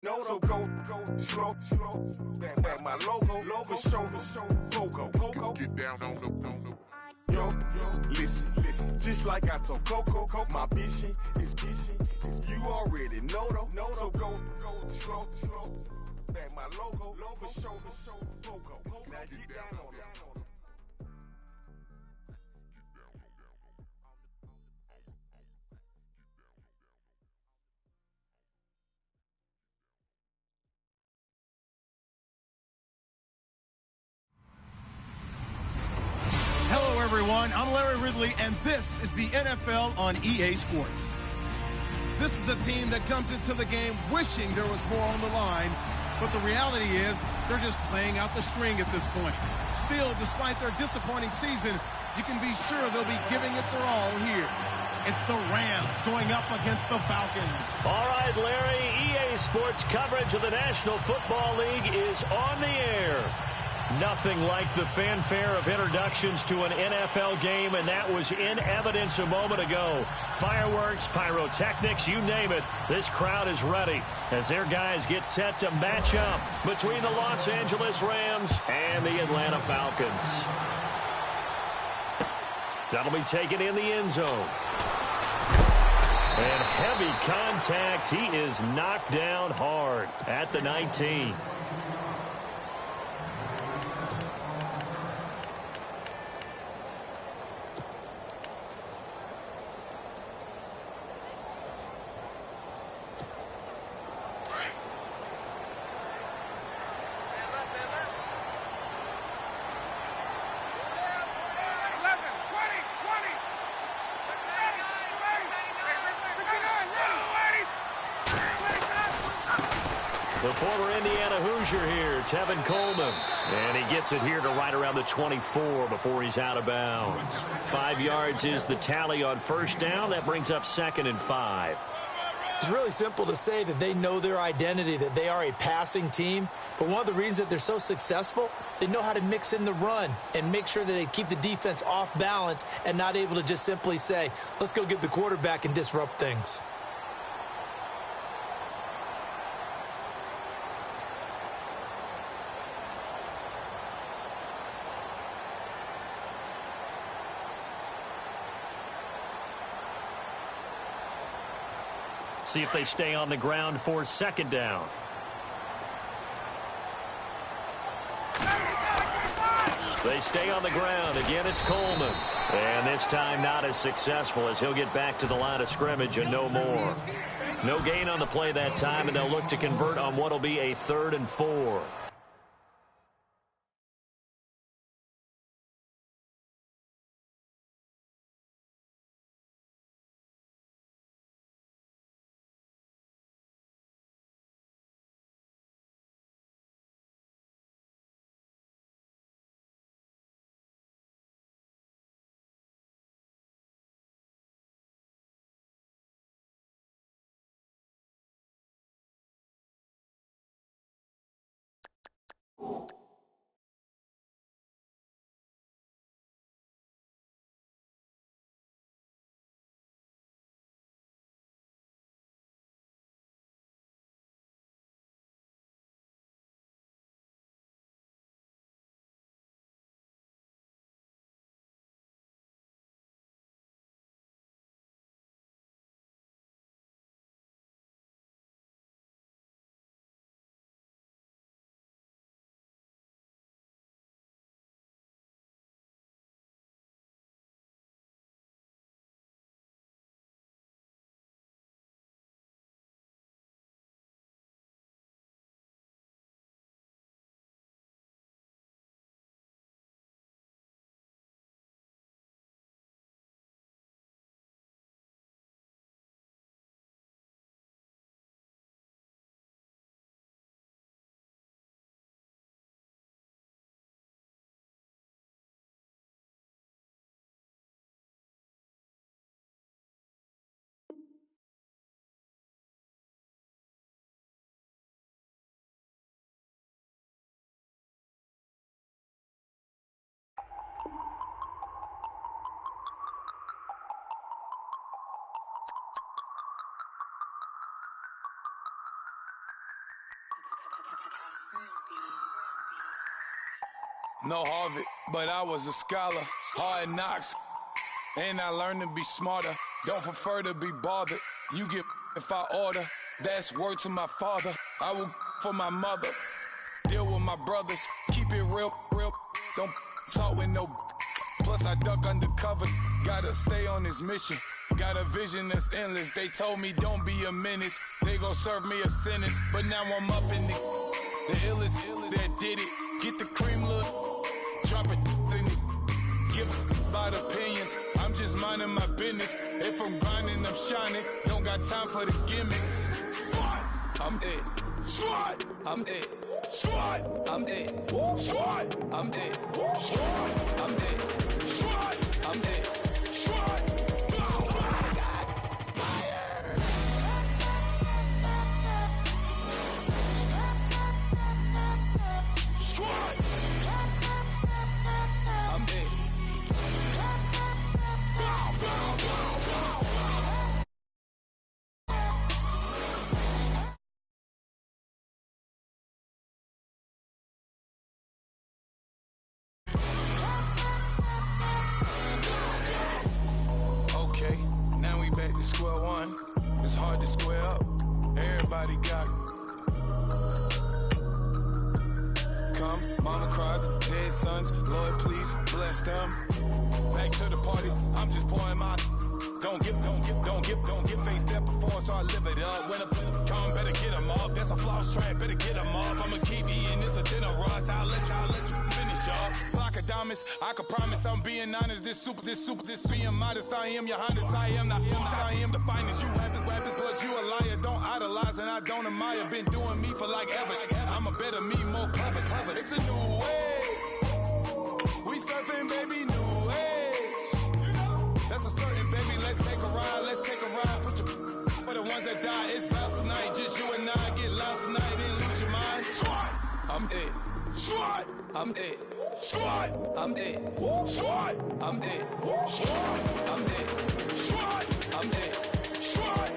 No, so go, slow, back my logo, for show, go, get down on the. Yo, listen, just like I told Coco, my vision is you already know, though, so go, slow, back my logo, for show, go, now get down on it. Hello, everyone. I'm Larry Ridley, and this is the NFL on EA Sports. This is a team that comes into the game wishing there was more on the line, but the reality is they're just playing out the string at this point. Still, despite their disappointing season, you can be sure they'll be giving it their all here. It's the Rams going up against the Falcons. All right, Larry, EA Sports coverage of the National Football League is on the air. Nothing like the fanfare of introductions to an NFL game, and that was in evidence a moment ago. Fireworks, pyrotechnics, you name it. This crowd is ready as their guys get set to match up between the Los Angeles Rams and the Atlanta Falcons. That'll be taken in the end zone. And heavy contact. He is knocked down hard at the 19. The former Indiana Hoosier here, Tevin Coleman. And he gets it here to right around the 24 before he's out of bounds. 5 yards is the tally on first down. That brings up 2nd and 5. It's really simple to say that they know their identity, that they are a passing team. But one of the reasons that they're so successful, they know how to mix in the run and make sure that they keep the defense off balance and not able to just simply say, let's go get the quarterback and disrupt things. See if they stay on the ground for 2nd down. They stay on the ground. Again, it's Coleman. And this time not as successful as he'll get back to the line of scrimmage and no more. No gain on the play that time, and they'll look to convert on what will be a 3rd and 4. No Harvard, but I was a scholar. Hard knocks, and I learned to be smarter. Don't prefer to be bothered. You get if I order. That's word to my father. I will for my mother. Deal with my brothers. Keep it real, real. Don't talk with no. Plus I duck undercovers. Gotta stay on this mission. Got a vision that's endless. They told me don't be a menace. They gon' serve me a sentence. But now I'm up in the illest that did it. Get the cream, look. Drop it in it. Give about opinions. I'm just minding my business. If I'm grinding, I'm shining. Don't got time for the gimmicks. I'm dead. Squad. I'm dead. Squad. I'm dead. Squad. I'm dead. Squad. I'm dead. Squad. I'm dead. Squad. Okay, now we back to square one. It's hard to square up. Everybody got come, mama cries, dead sons. Lord, please bless them. Back to the party. I'm just pouring my. Don't give face step before, so I live it up. When I come, better get them up. That's a floss track, better get them up. I'ma keep eating this a dinner rush. I'll let you finish up. Flock of diamonds, I can promise I'm being honest. This being modest. I am your highness. I am the finest. You rappers, plus you a liar. Don't idolize and I don't admire. Been doing me for like ever. I'm a better me, more clever. It's a new way. We surfing, baby, new age. That's a certain, baby. Let's take a ride. Put your for the ones that die. It's vows tonight. Just you and I get lost tonight. Then lose your mind. Squad. I'm dead. Squad. I'm dead. Squad. I'm dead. Squad. I'm dead. Squad. I'm dead. Squad. I'm dead. Squad.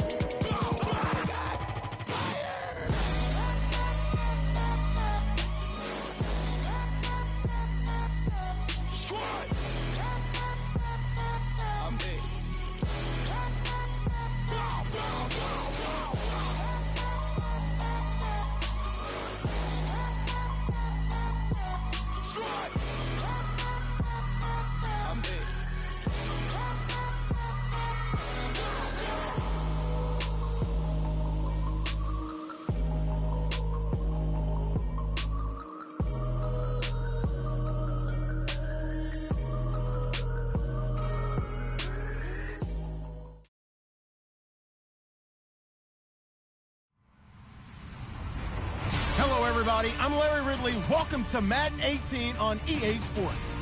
Hello, everybody. I'm Larry Ridley. Welcome to Madden 18 on EA Sports.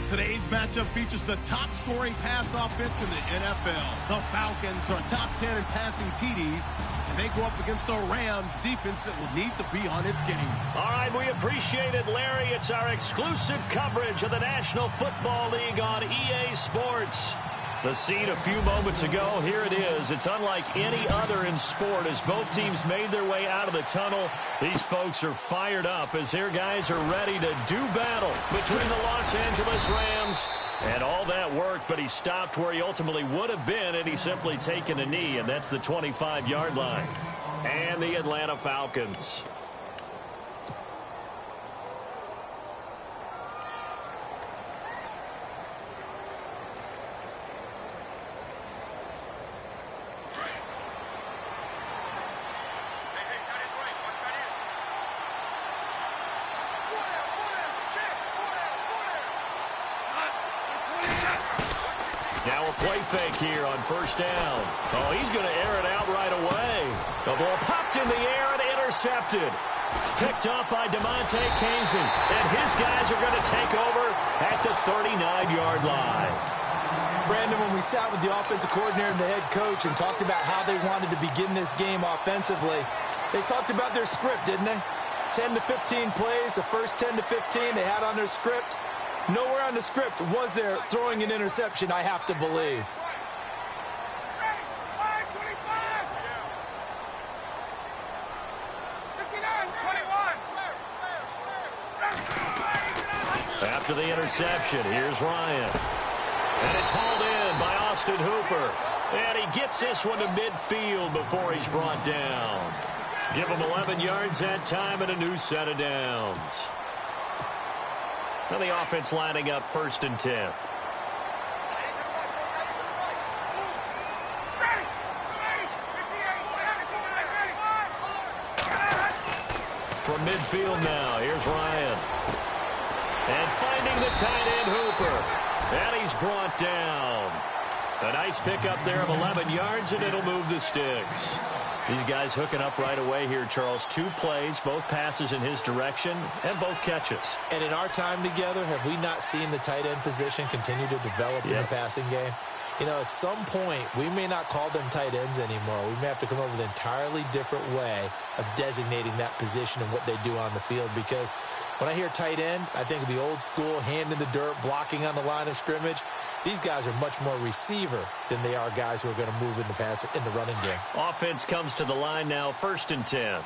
Today's matchup features the top-scoring pass offense in the NFL. The Falcons are top 10 in passing TDs, and they go up against the Rams defense that will need to be on its game. All right, we appreciate it, Larry. It's our exclusive coverage of the National Football League on EA Sports. The scene a few moments ago, here it is. It's unlike any other in sport as both teams made their way out of the tunnel. These folks are fired up as their guys are ready to do battle between the Los Angeles Rams and all that work, but he stopped where he ultimately would have been had he simply taken a knee, and that's the 25-yard line. And the Atlanta Falcons. Now a play fake here on first down. Oh, he's going to air it out right away. The ball popped in the air and intercepted. Picked up by DeMonte Kazin. And his guys are going to take over at the 39-yard line. Brandon, when we sat with the offensive coordinator and the head coach and talked about how they wanted to begin this game offensively, they talked about their script, didn't they? 10 to 15 plays, the first 10 to 15 they had on their script. Nowhere on the script was there throwing an interception, I have to believe. after the interception. Here's Ryan. And it's hauled in by Austin Hooper. And he gets this one to midfield before he's brought down. Give him 11 yards that time and a new set of downs. Now the offense lining up 1st and 10. From midfield now, here's Ryan. And finding the tight end Hooper. And he's brought down. A nice pickup there of 11 yards, and it'll move the sticks. These guys hooking up right away here, Charles. 2 plays, both passes in his direction, and both catches. And in our time together, have we not seen the tight end position continue to develop in the passing game? You know, at some point, we may not call them tight ends anymore. We may have to come up with an entirely different way of designating that position and what they do on the field, because when I hear tight end, I think of the old school, hand in the dirt, blocking on the line of scrimmage. These guys are much more receiver than they are guys who are going to move in the pass in the running game. Offense comes to the line now, 1st and 10.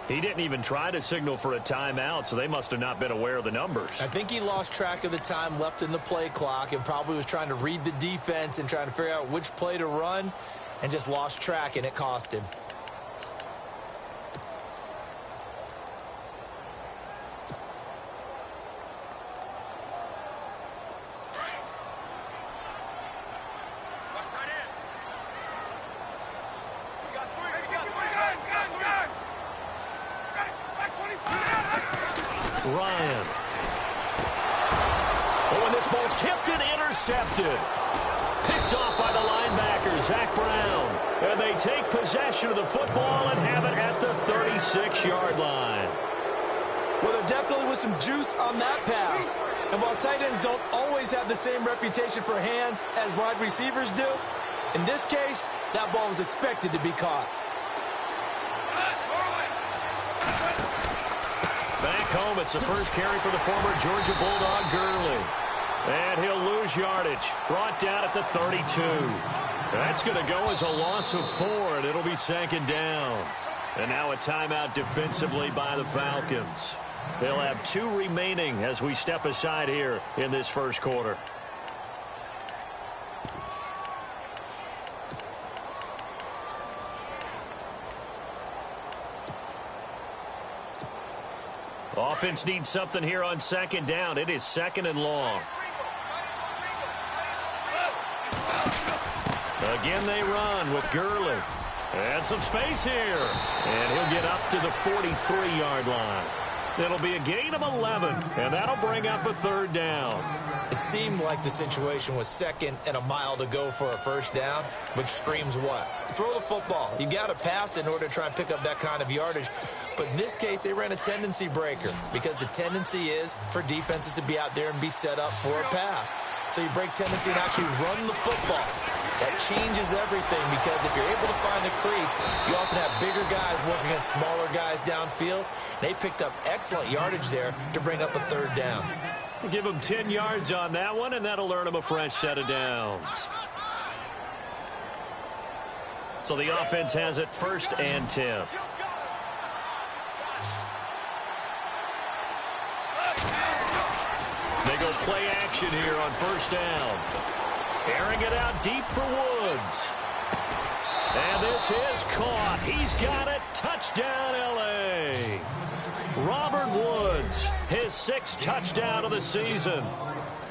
He didn't even try to signal for a timeout, so they must have not been aware of the numbers. I think he lost track of the time left in the play clock and probably was trying to read the defense and trying to figure out which play to run and just lost track, and it cost him. Ryan. Oh, and this ball's tipped and intercepted. Picked off by the linebacker, Zach Brown. And they take possession of the football and have it at the 36-yard line. Well, there definitely was some juice on that pass. And while tight ends don't always have the same reputation for hands as wide receivers do, in this case, that ball was expected to be caught. Back home, it's the first carry for the former Georgia Bulldog, Gurley. And he'll lose yardage. Brought down at the 32. That's going to go as a loss of 4, and it'll be 2nd down. And now a timeout defensively by the Falcons. They'll have 2 remaining as we step aside here in this first quarter. Offense needs something here on 2nd down. It is 2nd and long. Again they run with Gurley. And some space here. And he'll get up to the 43-yard line. It'll be a gain of 11, and that'll bring up a 3rd down. It seemed like the situation was 2nd and a mile to go for a 1st down, which screams what? Throw the football. You got to pass in order to try and pick up that kind of yardage. But in this case, they ran a tendency breaker because the tendency is for defenses to be out there and be set up for a pass. So you break tendency and actually run the football. That changes everything because if you're able to find a crease, you often have bigger guys working against smaller guys downfield. They picked up excellent yardage there to bring up a 3rd down. Give them 10 yards on that one, and that'll earn them a fresh set of downs. So the offense has it 1st and 10. They go play action here on 1st down. Airing it out deep for Woods. And this is caught. He's got it. Touchdown, L.A. Robert Woods, his 6th touchdown of the season.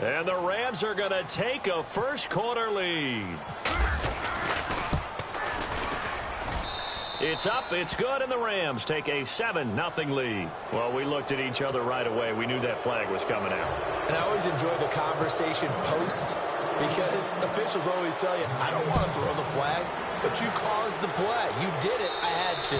And the Rams are going to take a first-quarter lead. It's up, it's good, and the Rams take a 7-0 lead. Well, we looked at each other right away. We knew that flag was coming out. And I always enjoy the conversation post because officials always tell you, I don't want to throw the flag, but you caused the play. You did it. I had to.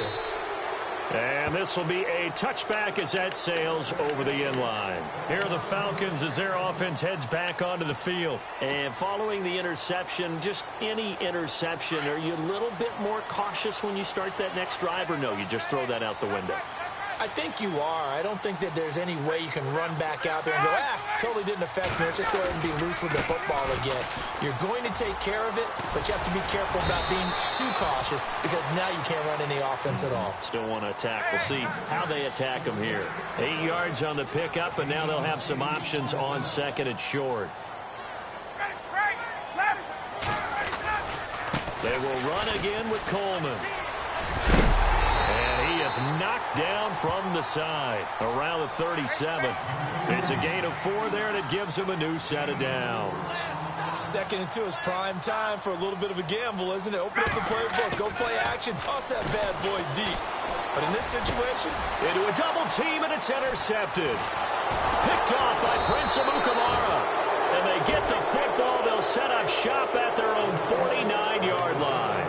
And this will be a touchback as that sails over the end line. Here are the Falcons as their offense heads back onto the field. And following the interception, just any interception, are you a little bit more cautious when you start that next drive, or no, you just throw that out the window? I think you are. I don't think that there's any way you can run back out there and go, totally didn't affect me. Let's just go ahead and be loose with the football again. You're going to take care of it, but you have to be careful about being too cautious because now you can't run any offense at all. Still want to attack. We'll see how they attack them here. 8 yards on the pickup, and now they'll have some options on second and short. They will run again with Coleman. And he is knocked down from the side around the 37. It's a gain of 4 there, and it gives him a new set of downs. 2nd and 2 is prime time for a little bit of a gamble, isn't it? Open up the playbook, go play action, toss that bad boy deep. But in this situation, into a double team, and it's intercepted. Picked off by Prince Amukamara. And they get the football. They'll set up shop at their own 49-yard line.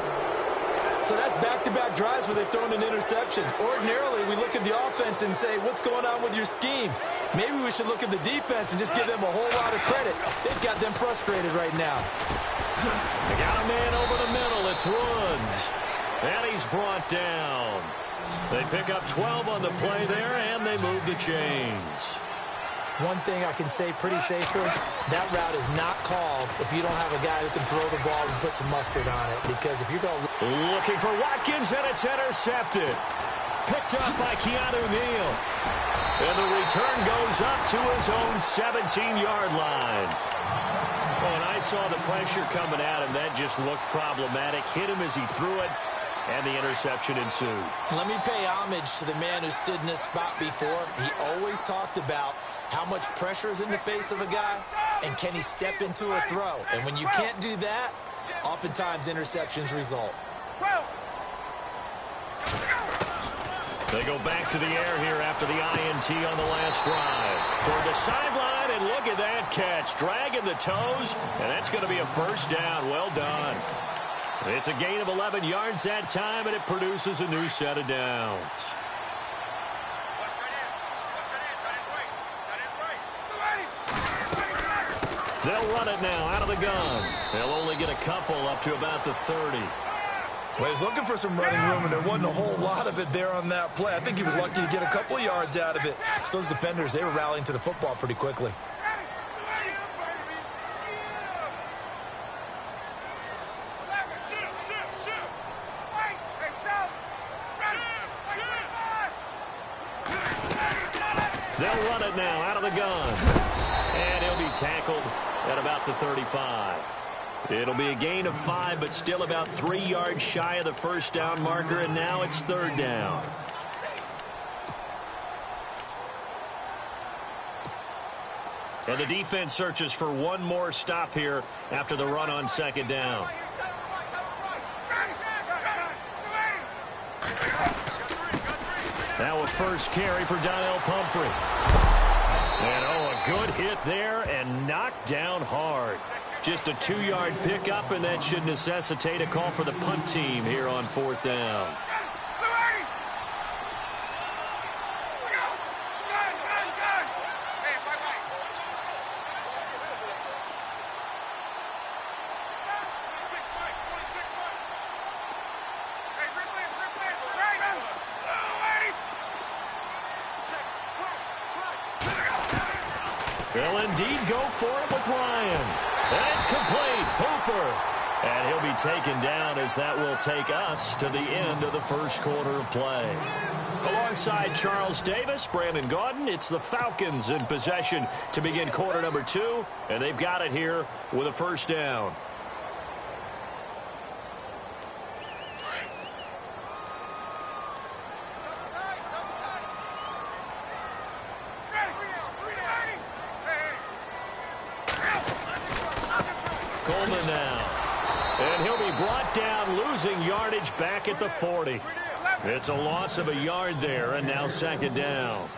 So that's back-to-back drives where they've thrown an interception. Ordinarily, we look at the offense and say, what's going on with your scheme? Maybe we should look at the defense and just give them a whole lot of credit. They've got them frustrated right now. They got a man over the middle. It's Woods. And he's brought down. They pick up 12 on the play there, and they move the chains. One thing I can say pretty safely, that route is not called if you don't have a guy who can throw the ball and put some mustard on it. Because if you're going to... Looking for Watkins, and it's intercepted. Picked up by Keanu Neal. And the return goes up to his own 17-yard line. Oh, and I saw the pressure coming at him. That just looked problematic. Hit him as he threw it, and the interception ensued. Let me pay homage to the man who stood in this spot before. He always talked about how much pressure is in the face of a guy, and can he step into a throw? And when you can't do that, oftentimes interceptions result. They go back to the air here after the INT on the last drive. Toward the sideline, and look at that catch. Dragging the toes, and that's going to be a first down. Well done. It's a gain of 11 yards that time, and it produces a new set of downs. They'll run it now out of the gun. They'll only get a couple up to about the 30. Well, he's looking for some running room, and there wasn't a whole lot of it there on that play. I think he was lucky to get a couple of yards out of it. So those defenders, they were rallying to the football pretty quickly. They'll run it now out of the gun. And he'll be tackled at about the 35. It'll be a gain of 5, but still about 3 yards shy of the first down marker, and now it's 3rd down. And the defense searches for one more stop here after the run on 2nd down. Now a first carry for Donnell Pumphrey. And, a good hit there and knocked down hard. Just a 2-yard pickup, and that should necessitate a call for the punt team here on 4th down. They'll indeed go for it with Ryan. And it's complete. Hooper. And he'll be taken down as that will take us to the end of the first quarter of play. Alongside Charles Davis, Brandon Gaudin, it's the Falcons in possession to begin quarter number 2. And they've got it here with a first down. Coleman now. And he'll be brought down, losing yardage back at the 40. It's a loss of a yard there, and now 2nd down.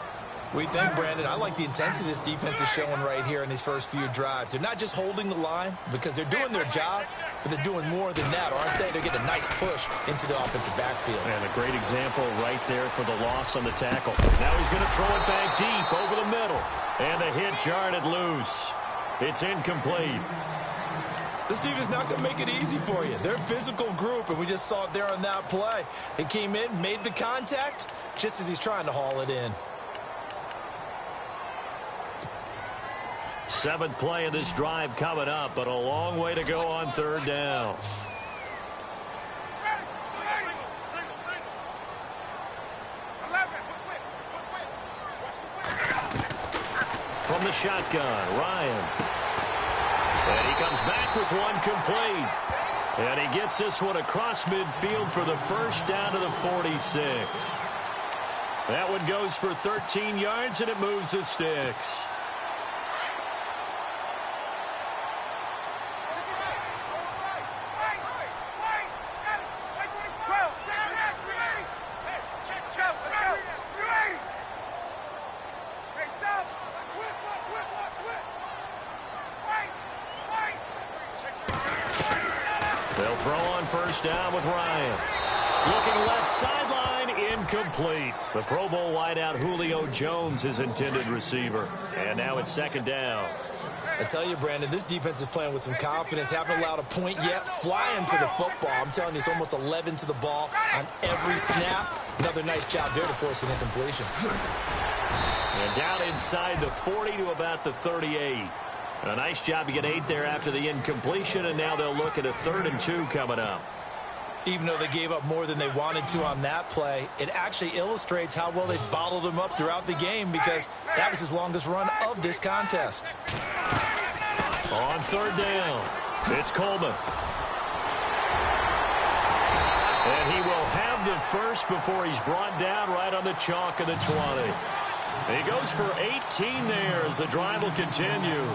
We think, Brandon, I like the intensity this defense is showing right here in these first few drives. They're not just holding the line because they're doing their job, but they're doing more than that, aren't they? They're getting a nice push into the offensive backfield. And a great example right there for the loss on the tackle. Now he's going to throw it back deep over the middle. And the hit jarred it loose. It's incomplete. This defense is not going to make it easy for you. They're a physical group, and we just saw it there on that play. It came in, made the contact, just as he's trying to haul it in. 7th play of this drive coming up, but a long way to go on 3rd down. From the shotgun, Ryan. And he comes back with one complete. And he gets this one across midfield for the first down to the 46. That one goes for 13 yards, and it moves the sticks. They'll throw on 1st down with Ryan. Looking left sideline, incomplete. The Pro Bowl wideout Julio Jones, his intended receiver. And now it's 2nd down. I tell you, Brandon, this defense is playing with some confidence. Haven't allowed a point yet. Flying to the football. I'm telling you, it's almost 11 to the ball on every snap. Another nice job there to force an incompletion. And down inside the 40 to about the 38. A nice job to get 8 there after the incompletion, and now they'll look at a 3rd and 2 coming up. Even though they gave up more than they wanted to on that play, it actually illustrates how well they bottled them up throughout the game, because that was his longest run of this contest. On 3rd down, it's Coleman. And he will have the first before he's brought down right on the chalk of the 20. He goes for 18 there as the drive will continue.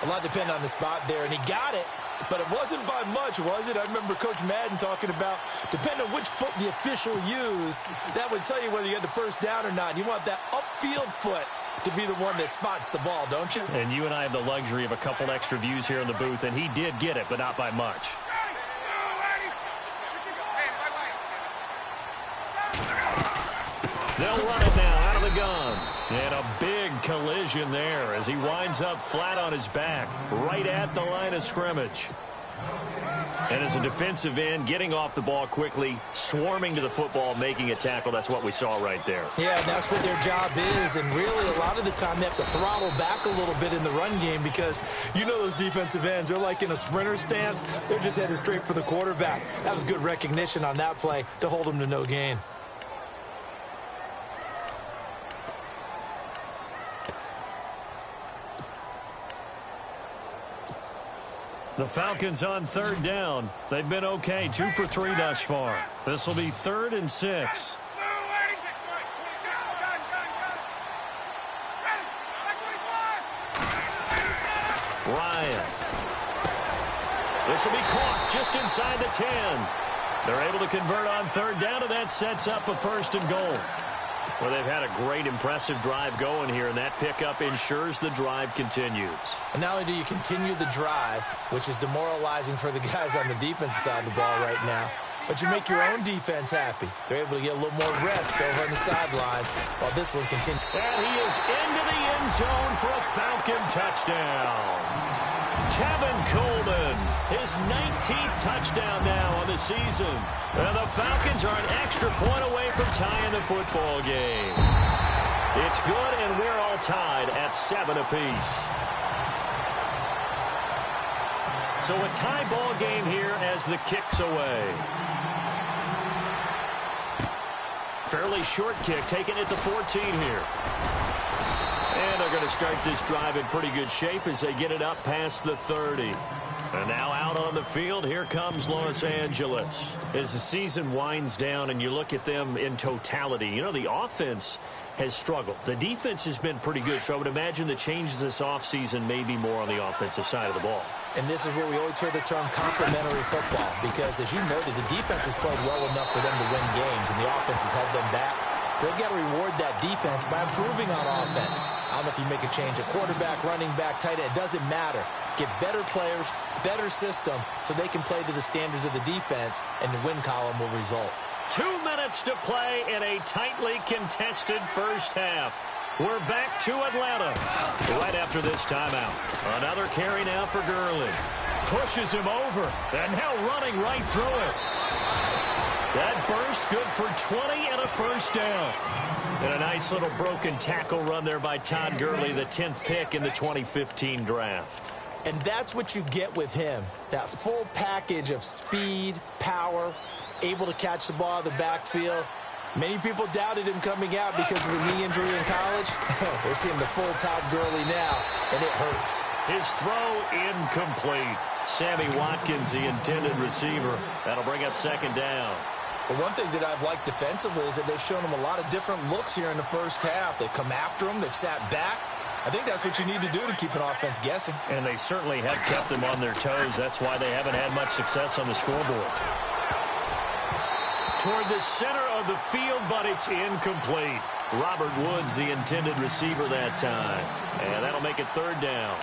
A lot depend on the spot there, and he got it, but it wasn't by much, was it? I remember Coach Madden talking about, depending on which foot the official used, that would tell you whether you had the first down or not. You want that upfield foot to be the one that spots the ball, don't you? And you and I have the luxury of a couple extra views here in the booth, and he did get it, but not by much. They'll run it now out of the gun. And a big collision there as he winds up flat on his back, right at the line of scrimmage. And as a defensive end, getting off the ball quickly, swarming to the football, making a tackle. That's what we saw right there. Yeah, and that's what their job is. And really, a lot of the time, they have to throttle back a little bit in the run game, because you know those defensive ends, they're like in a sprinter stance. They're just headed straight for the quarterback. That was good recognition on that play to hold them to no gain. The Falcons on 3rd down. They've been okay, 2 for 3 thus far. This will be 3rd and 6. Ryan. This will be caught just inside the 10. They're able to convert on 3rd down, and that sets up a 1st and goal. Well, they've had a great, impressive drive going here, and that pickup ensures the drive continues. And not only do you continue the drive, which is demoralizing for the guys on the defensive side of the ball right now, but you make your own defense happy. They're able to get a little more rest over on the sidelines while this one continues. And he is into the end zone for a Falcon touchdown. Tevin Coleman, his 19th touchdown now on the season. And the Falcons are an extra point away from tying the football game. It's good, and we're all tied at 7 apiece. So a tie ball game here as the kick's away. Fairly short kick, taken at the 14 here. And they're going to start this drive in pretty good shape as they get it up past the 30. And now out on the field, here comes Los Angeles. As the season winds down and you look at them in totality, you know, the offense has struggled. The defense has been pretty good, so I would imagine the changes this offseason may be more on the offensive side of the ball. And this is where we always hear the term complementary football, because as you noted, the defense has played well enough for them to win games, and the offense has held them back. So they've got to reward that defense by improving on offense. I don't know if you make a change, a quarterback, running back, tight end, it doesn't matter. Get better players, better system, so they can play to the standards of the defense, and the win column will result. 2 minutes to play in a tightly contested first half. We're back to Atlanta right after this timeout. Another carry now for Gurley. Pushes him over. And now running right through it. That burst good for 20 and a first down. And a nice little broken tackle run there by Todd Gurley, the 10th pick in the 2015 draft. And that's what you get with him. That full package of speed, power, able to catch the ball out of the backfield. Many people doubted him coming out because of the knee injury in college. We're seeing the full Todd Gurley now, and it hurts. His throw incomplete. Sammy Watkins, the intended receiver. That'll bring up second down. But one thing that I've liked defensively is that they've shown him a lot of different looks here in the first half. They've come after him. They've sat back. I think that's what you need to do to keep an offense guessing. And they certainly have kept them on their toes. That's why they haven't had much success on the scoreboard. Toward the center of the field, but it's incomplete. Robert Woods, the intended receiver that time. And that'll make it third down.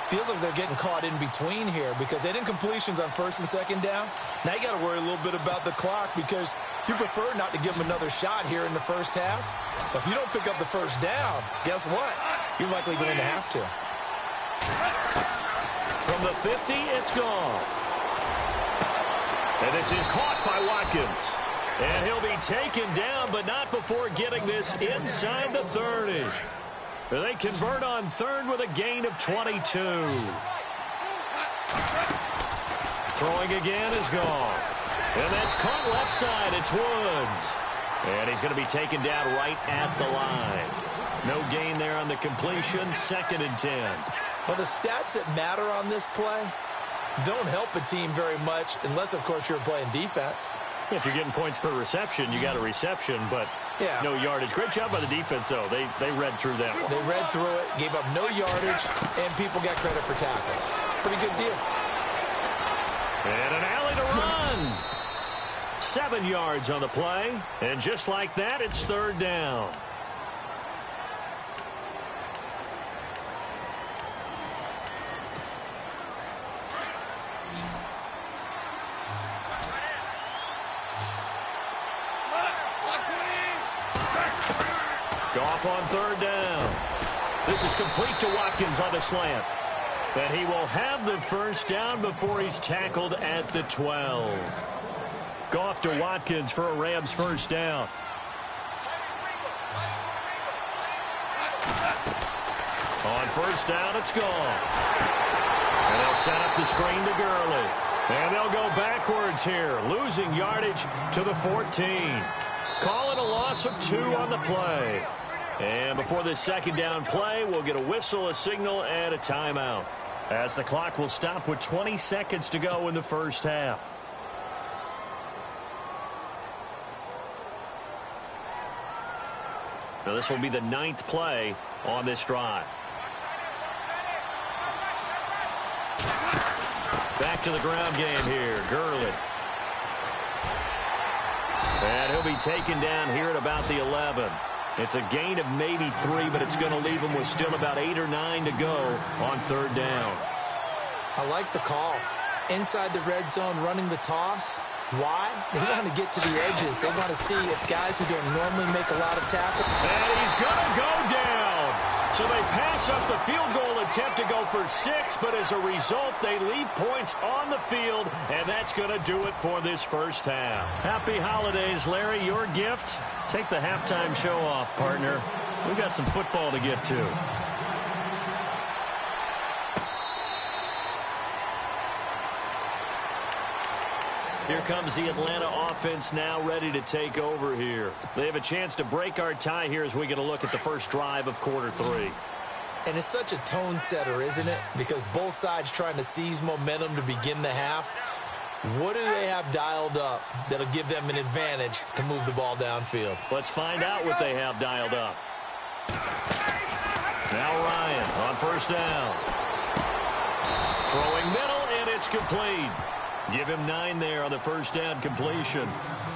Feels like they're getting caught in between here because they had incompletions on first and second down. Now you got to worry a little bit about the clock because you prefer not to give them another shot here in the first half. But if you don't pick up the first down, guess what? You're likely going to have to. From the 50, it's gone. And this is caught by Watkins. And he'll be taken down, but not before getting this inside the 30. They convert on third with a gain of 22. Throwing again is gone. And that's caught left side. It's Woods. And he's going to be taken down right at the line. No gain there on the completion. Second and 10. Well, the stats that matter on this play don't help a team very much unless, of course, you're playing defense. If you're getting points per reception, you got a reception, but no yardage. Great job by the defense, though. They read through that one. They read through it, gave up no yardage, and people got credit for tackles. Pretty good deal. And an alley to run. 7 yards on the play, and just like that, it's third down. Goff on third down. This is complete to Watkins on the slant. And he will have the first down before he's tackled at the 12. Goff to Watkins for a Rams first down. On first down, it's gone. And they'll set up the screen to Gurley. And they'll go backwards here, losing yardage to the 14. Calling a loss of 2 on the play. And before this second down play, we'll get a whistle, a signal, and a timeout, as the clock will stop with 20 seconds to go in the first half. Now this will be the 9th play on this drive. Back to the ground game here, Gurley. And he'll be taken down here at about the 11. It's a gain of maybe 3, but it's going to leave him with still about 8 or 9 to go on third down. I like the call. Inside the red zone, running the toss. Why? They want to get to the edges. They want to see if guys who don't normally make a lot of tackles. And he's going to go down. So they pass up the field goal attempt to go for 6, but as a result, they leave points on the field, and that's going to do it for this first half. Happy holidays, Larry. Your gift? Take the halftime show off, partner. We've got some football to get to. Here comes the Atlanta offense now ready to take over here. They have a chance to break our tie here as we get a look at the first drive of quarter 3. And it's such a tone setter, isn't it? Because both sides trying to seize momentum to begin the half. What do they have dialed up that'll give them an advantage to move the ball downfield? Let's find out what they have dialed up. Now Ryan on first down. Throwing middle, and it's complete. Give him 9 there on the first down completion.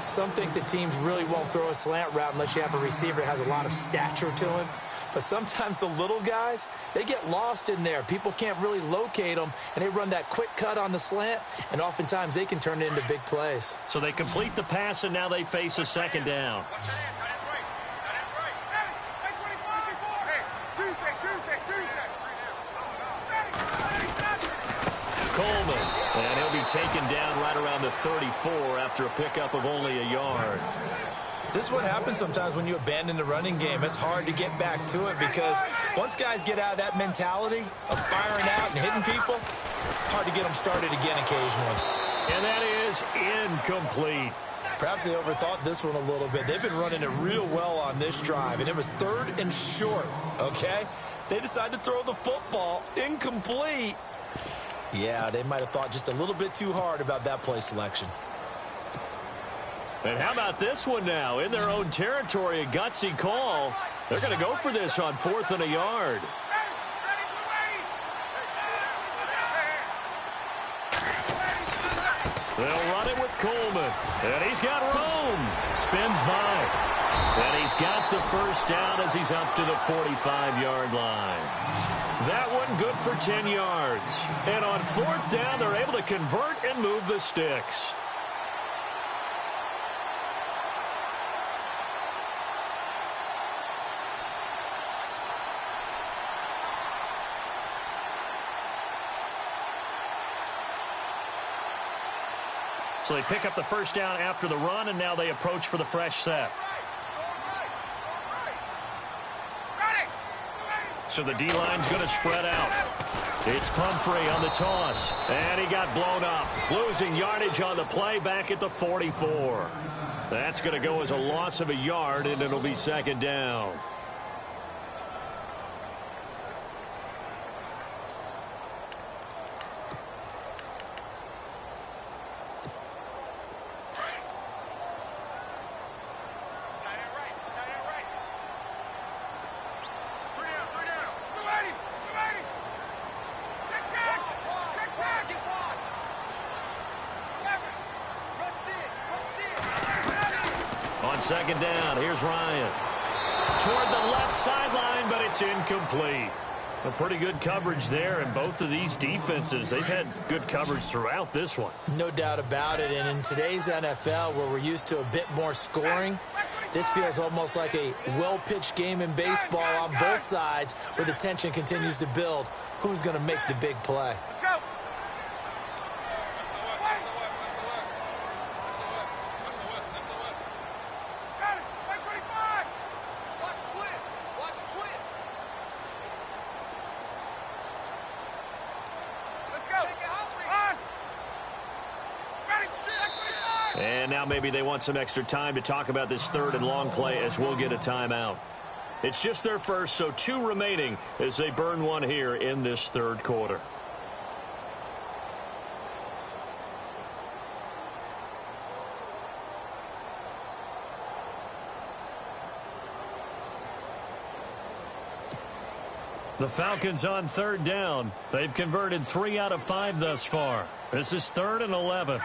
Some think that teams really won't throw a slant route unless you have a receiver that has a lot of stature to him. But sometimes the little guys, they get lost in there. People can't really locate them, and they run that quick cut on the slant, and oftentimes they can turn it into big plays. So they complete the pass, and now they face a second down. Coleman taken down right around the 34 after a pickup of only a yard. This is what happens sometimes when you abandon the running game. It's hard to get back to it because once guys get out of that mentality of firing out and hitting people, hard to get them started again occasionally. And that is incomplete. Perhaps they overthought this one a little bit. They've been running it real well on this drive, and it was 3rd and short, okay? They decided to throw the football incomplete. Yeah, they might have thought just a little bit too hard about that play selection. And how about this one now? In their own territory, a gutsy call. They're going to go for this on 4th and a yard. They'll run it with Coleman. And he's got room. Spins by. And he's got the first down as he's up to the 45-yard line. That one good for 10 yards. And on 4th down, they're able to convert and move the sticks. So they pick up the first down after the run, and now they approach for the fresh set. So the D-line's going to spread out. It's Pumphrey on the toss, and he got blown up. Losing yardage on the play back at the 44. That's going to go as a loss of a yard, and it'll be 2nd down. On 2nd down, here's Ryan. Toward the left sideline, but it's incomplete. A pretty good coverage there, and both of these defenses, they've had good coverage throughout this one. No doubt about it, and in today's NFL, where we're used to a bit more scoring, this feels almost like a well-pitched game in baseball on both sides, where the tension continues to build. Who's going to make the big play? And now maybe they want some extra time to talk about this 3rd and long play as we'll get a timeout. It's just their first, so 2 remaining as they burn one here in this 3rd quarter. The Falcons on 3rd down. They've converted 3 out of 5 thus far. This is 3rd and 11.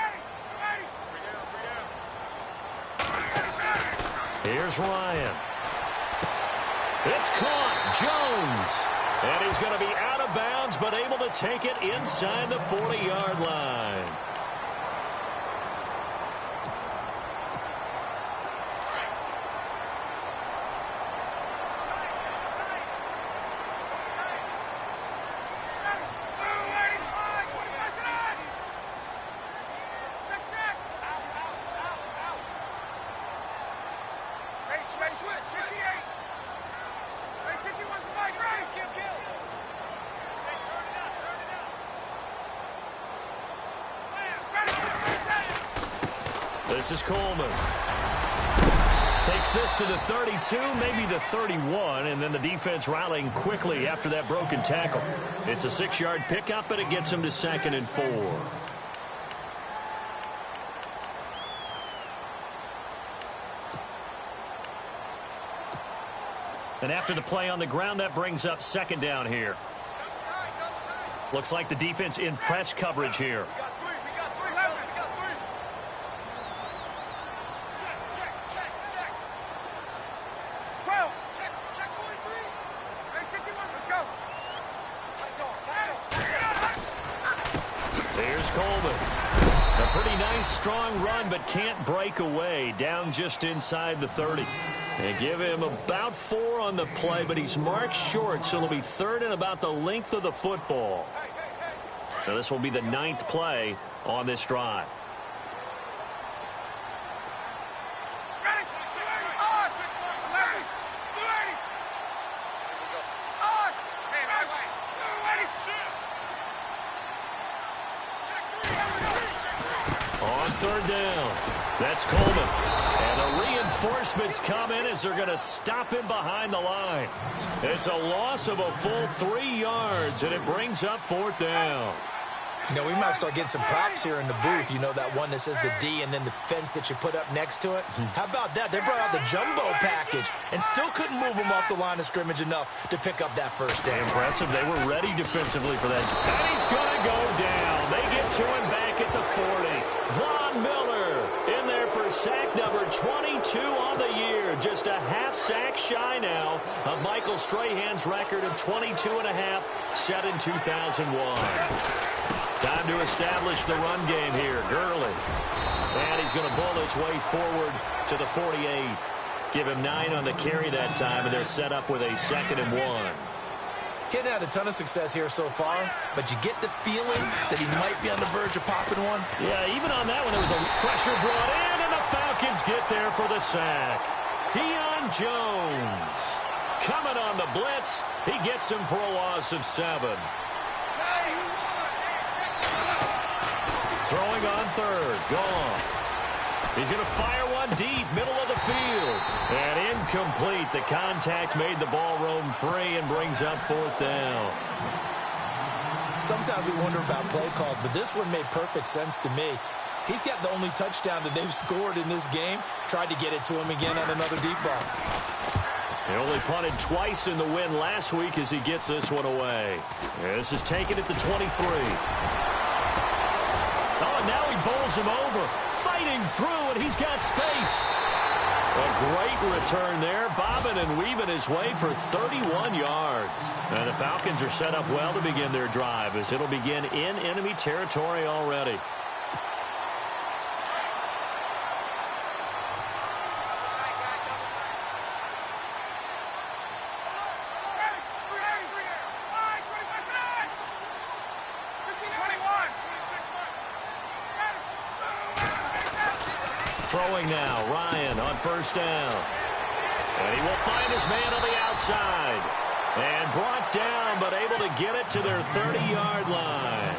Here's Ryan. It's caught. Jones. And he's going to be out of bounds, but able to take it inside the 40-yard line. This is Coleman. Takes this to the 32, maybe the 31, and then the defense rallying quickly after that broken tackle. It's a 6-yard pickup, but it gets him to 2nd and 4. And after the play on the ground, that brings up 2nd down here. Looks like the defense in press coverage here. Here's Coleman. A pretty nice, strong run, but can't break away. Down just inside the 30. They give him about 4 on the play, but he's marked short, so it'll be 3rd and about the length of the football. Now this will be the 9th play on this drive. On third down, that's Coleman. And the reinforcements come in as they're going to stop him behind the line. It's a loss of a full 3 yards, and it brings up fourth down. You know, we might start getting some props here in the booth. You know, that one that says the D and then the fence that you put up next to it. How about that? They brought out the jumbo package and still couldn't move them off the line of scrimmage enough to pick up that first down. Impressive. They were ready defensively for that. And he's going to go down. They get to him back at the 40. Von Miller in there for sack number 22 on the year. Just a half sack shy now of Michael Strahan's record of 22.5 set in 2001. Time to establish the run game here. Gurley. And he's going to bull his way forward to the 48. Give him 9 on the carry that time, and they're set up with a 2nd and 1. Getting had a ton of success here so far, but you get the feeling that he might be on the verge of popping one. Yeah, even on that one, there was a pressure brought in, and the Falcons get there for the sack. Deion Jones coming on the blitz. He gets him for a loss of 7. Throwing on third. Goff. He's going to fire one deep, middle of the field. And incomplete. The contact made the ball roam free and brings up fourth down. Sometimes we wonder about play calls, but this one made perfect sense to me. He's got the only touchdown that they've scored in this game. Tried to get it to him again on another deep ball. He only punted twice in the win last week as he gets this one away. This is taken at the 23. Oh, and now he bowls him over. Fighting through, and he's got space. A great return there. Bobbing and weaving his way for 31 yards. And the Falcons are set up well to begin their drive as it'll begin in enemy territory already. Throwing now, Ryan on first down. And he will find his man on the outside. And brought down, but able to get it to their 30-yard line.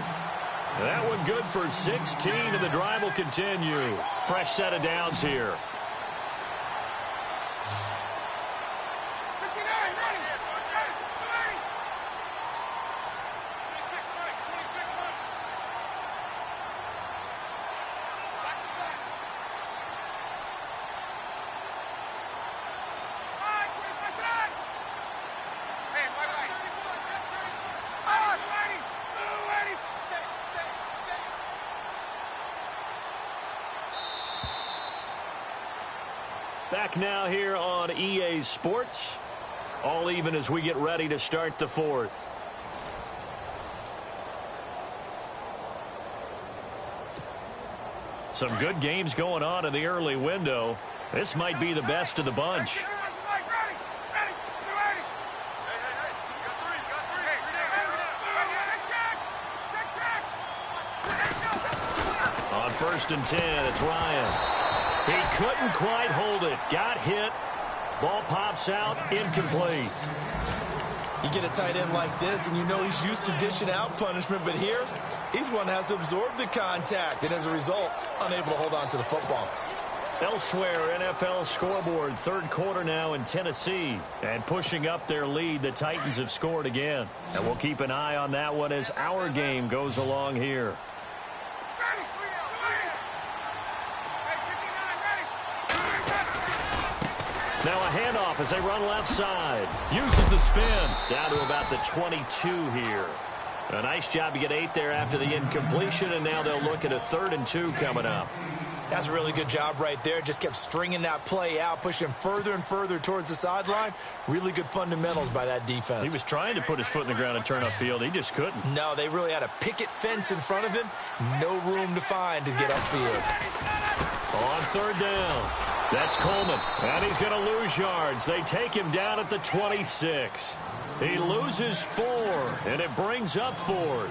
That one good for 16, and the drive will continue. Fresh set of downs here. Back now here on EA Sports. All even as we get ready to start the fourth. Some good games going on in the early window. This might be the best of the bunch. On 1st and 10, it's Ryan. He couldn't quite hold it. Got hit. Ball pops out. Incomplete. You get a tight end like this, and you know he's used to dishing out punishment, but here, he's one that has to absorb the contact, and as a result, unable to hold on to the football. Elsewhere, NFL scoreboard, third quarter now in Tennessee. And pushing up their lead, the Titans have scored again. And we'll keep an eye on that one as our game goes along here. Now a handoff as they run left side. Uses the spin. Down to about the 22 here. A nice job to get 8 there after the incompletion, and now they'll look at a 3rd and 2 coming up. That's a really good job right there. Just kept stringing that play out, pushing further and further towards the sideline. Really good fundamentals by that defense. He was trying to put his foot in the ground and turn upfield. He just couldn't. No, they really had a picket fence in front of him. No room to find to get upfield. On 3rd down. That's Coleman. And he's going to lose yards. They take him down at the 26. He loses 4, and it brings up 4th.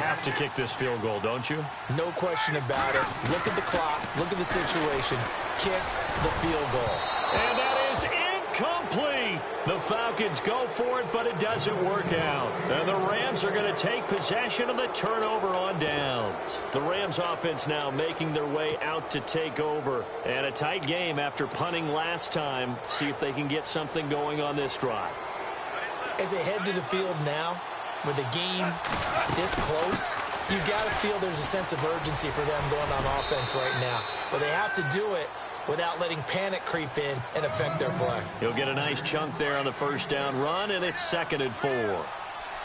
Have to kick this field goal, don't you? No question about it. Look at the clock. Look at the situation. Kick the field goal. And that is incomplete. The Falcons go for it, but it doesn't work out. And the Rams are going to take possession of the turnover on downs. The Rams offense now making their way out to take over. And a tight game after punting last time. See if they can get something going on this drive. As they head to the field now, with the game this close, you've got to feel there's a sense of urgency for them going on offense right now. But they have to do it without letting panic creep in and affect their play. He'll get a nice chunk there on the first down run, and it's 2nd and 4.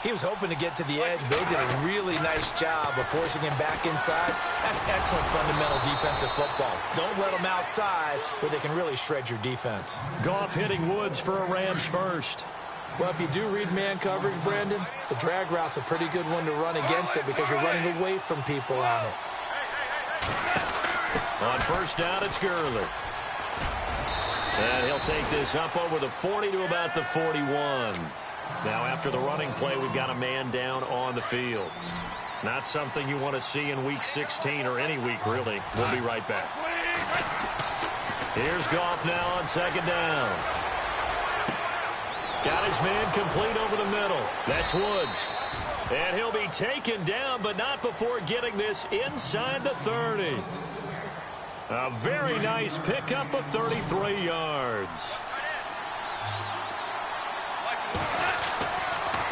He was hoping to get to the edge, but they did a really nice job of forcing him back inside. That's excellent fundamental defensive football. Don't let them outside where they can really shred your defense. Goff hitting Woods for a Rams first. Well, if you do read man coverage, Brandon, the drag route's a pretty good one to run against it because you're running away from people on it. On first down, it's Gurley. And he'll take this up over the 40 to about the 41. Now, after the running play, we've got a man down on the field. Not something you want to see in Week 16 or any week, really. We'll be right back. Here's Goff now on 2nd down. Got his man complete over the middle. That's Woods. And he'll be taken down, but not before getting this inside the 30. A very nice pickup of 33 yards.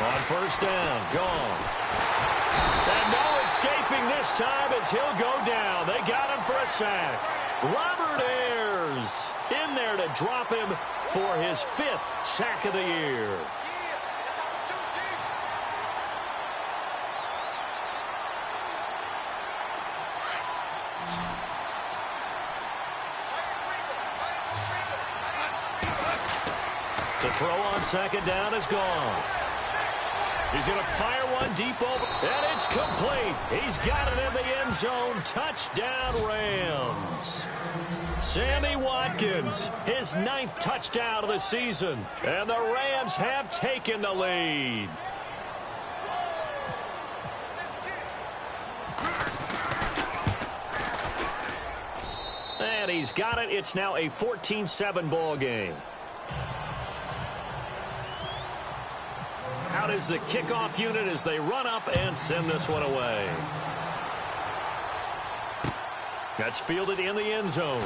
On first down, gone. And no escaping this time as he'll go down. They got him for a sack. Robert Ayers in there to drop him for his 5th sack of the year. To throw on 2nd down is gone. He's going to fire one deep over, and it's complete. He's got it in the end zone. Touchdown, Rams. Sammy Watkins, his 9th touchdown of the season, and the Rams have taken the lead. And he's got it. It's now a 14-7 ball game. Out is the kickoff unit as they run up and send this one away. That's fielded in the end zone.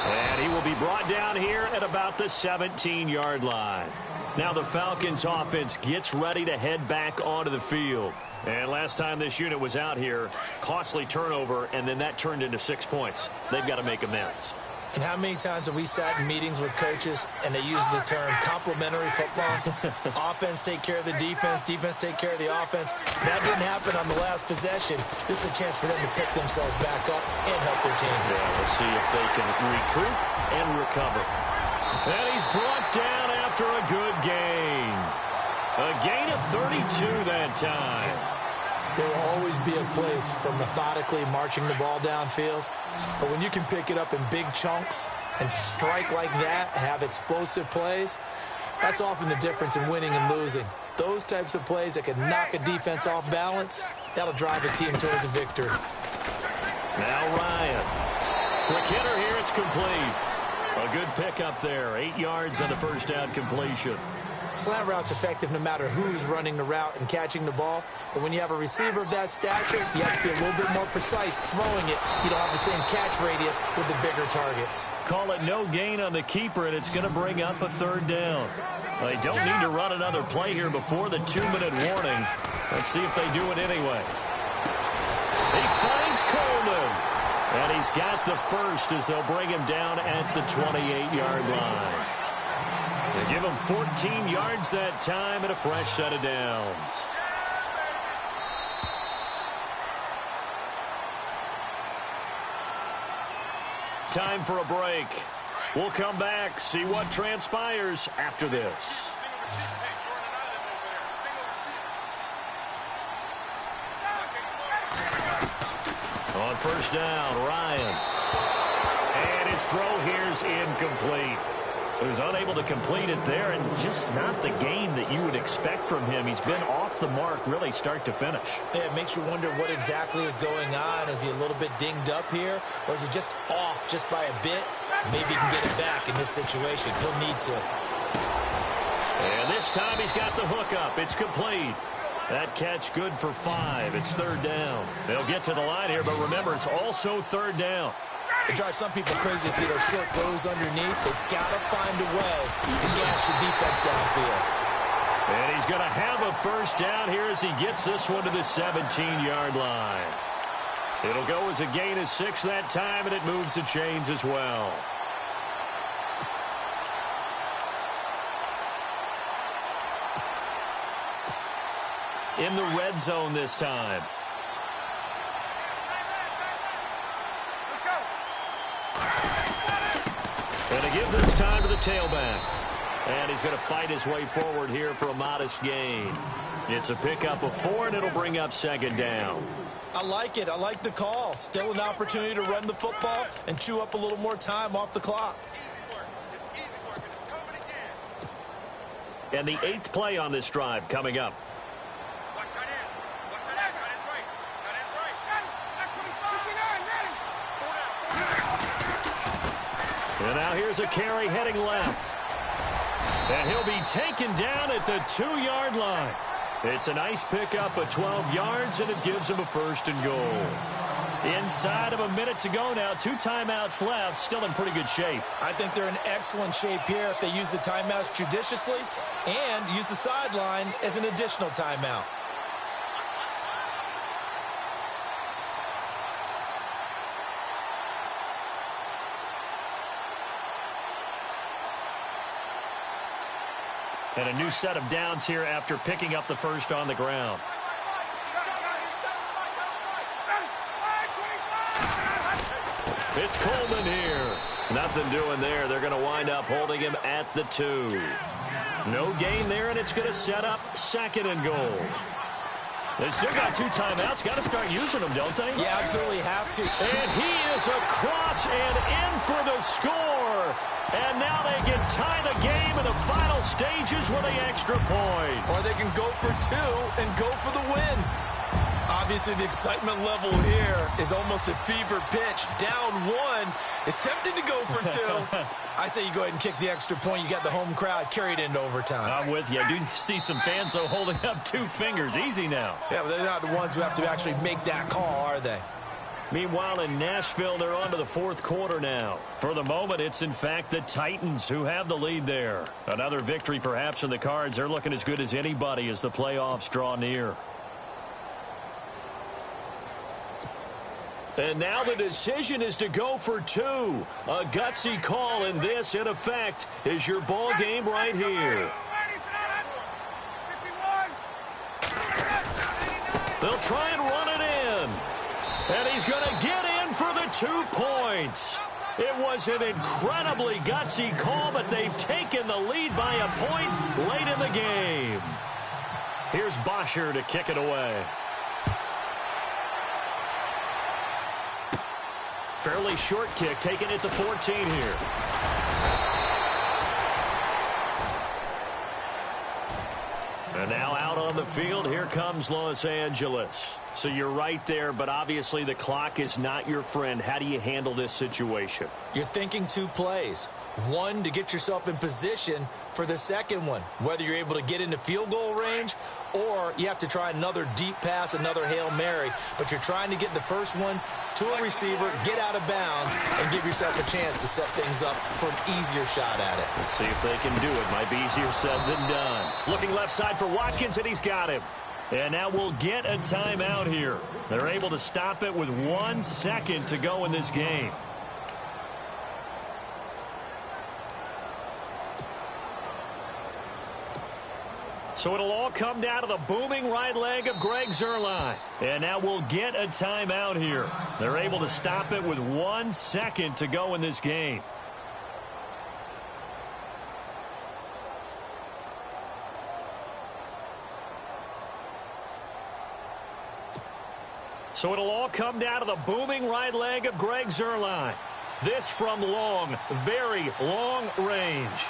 And he will be brought down here at about the 17-yard line. Now the Falcons offense gets ready to head back onto the field. And last time this unit was out here, costly turnover, and then that turned into 6 points. They've got to make amends. And how many times have we sat in meetings with coaches and they use the term complementary football? Offense take care of the defense, defense take care of the offense. That didn't happen on the last possession. This is a chance for them to pick themselves back up and help their team. Yeah, we'll see if they can recoup and recover. And he's brought down after a good gain. A gain of 32 that time. There will always be a place for methodically marching the ball downfield. But when you can pick it up in big chunks and strike like that, have explosive plays, that's often the difference in winning and losing. Those types of plays that can knock a defense off balance, that'll drive a team towards a victory. Now Ryan. Quick hitter here, it's complete. A good pickup there. 8 yards on the first down completion. Slant route's effective no matter who's running the route and catching the ball. But when you have a receiver of that stature, you have to be a little bit more precise throwing it. You don't have the same catch radius with the bigger targets. Call it no gain on the keeper, and it's going to bring up a 3rd down. They don't need to run another play here before the 2-minute warning. Let's see if they do it anyway. He finds Coleman. And he's got the first as they'll bring him down at the 28-yard line. They give him 14 yards that time and a fresh set of downs. Time for a break. We'll come back, see what transpires after this. On first down, Ryan. And his throw here's incomplete. who's unable to complete it there, and just not the game that you would expect from him. He's been off the mark really start to finish. Yeah, it makes you wonder what exactly is going on. Is he a little bit dinged up here, or is he just off just by a bit? Maybe he can get it back in this situation. He'll need to. And this time he's got the hook up. It's complete. That catch good for 5. It's 3rd down. They'll get to the line here, but remember, it's also 3rd down. It drives some people crazy to see those short throws underneath. They've got to find a way to gash the defense downfield. And he's going to have a 1st down here as he gets this one to the 17-yard line. It'll go as a gain of 6 that time, and it moves the chains as well. In the red zone this time. And to give this time to the tailback. And he's going to fight his way forward here for a modest gain. It's a pickup of 4, and it'll bring up 2nd down. I like it. I like the call. Still an opportunity to run the football and chew up a little more time off the clock. And the 8th play on this drive coming up. And now here's a carry heading left. And he'll be taken down at the 2-yard line. It's a nice pickup of 12 yards, and it gives him a 1st and goal. Inside of a minute to go now. 2 timeouts left. Still in pretty good shape. I think they're in excellent shape here if they use the timeouts judiciously and use the sideline as an additional timeout. And a new set of downs here after picking up the 1st on the ground. It's Coleman here. Nothing doing there. They're going to wind up holding him at the 2. No gain there, and it's going to set up 2nd and goal. They still got 2 timeouts. Got to start using them, don't they? Yeah, absolutely have to. And he is across and in for the score. And now they can tie the game in the final stages with an extra point. Or they can go for 2 and go for the win. Obviously, the excitement level here is almost a fever pitch. Down 1. It's tempting to go for 2. I say you go ahead and kick the extra point. You got the home crowd. Carry it into overtime. I'm with you. I do see some fans, though, holding up 2 fingers. Easy now. Yeah, but they're not the ones who have to actually make that call, are they? Meanwhile, in Nashville, they're on to the 4th quarter now. For the moment, it's, in fact, the Titans who have the lead there. Another victory, perhaps, in the cards. They're looking as good as anybody as the playoffs draw near. And now the decision is to go for 2. A gutsy call, and this, in effect, is your ball game right here. They'll try and run it in. And he's going to get in for the 2 points. It was an incredibly gutsy call, but they've taken the lead by a point late in the game. Here's Bosher to kick it away. Fairly short kick, taking it to 14 here. And now out on the field, here comes Los Angeles. So you're right there, but obviously the clock is not your friend. How do you handle this situation? You're thinking 2 plays. 1 to get yourself in position for the second one, whether you're able to get into field goal range or you have to try another deep pass, another Hail Mary. But you're trying to get the first one to a receiver, get out of bounds, and give yourself a chance to set things up for an easier shot at it. Let's see if they can do it. Might be easier said than done. Looking left side for Watkins, and he's got him. And now we'll get a timeout here. They're able to stop it with 1 second to go in this game. So it'll all come down to the booming right leg of Greg Zuerlein. And now we'll get a timeout here. They're able to stop it with 1 second to go in this game. So it'll all come down to the booming right leg of Greg Zuerlein. This from long, very long range.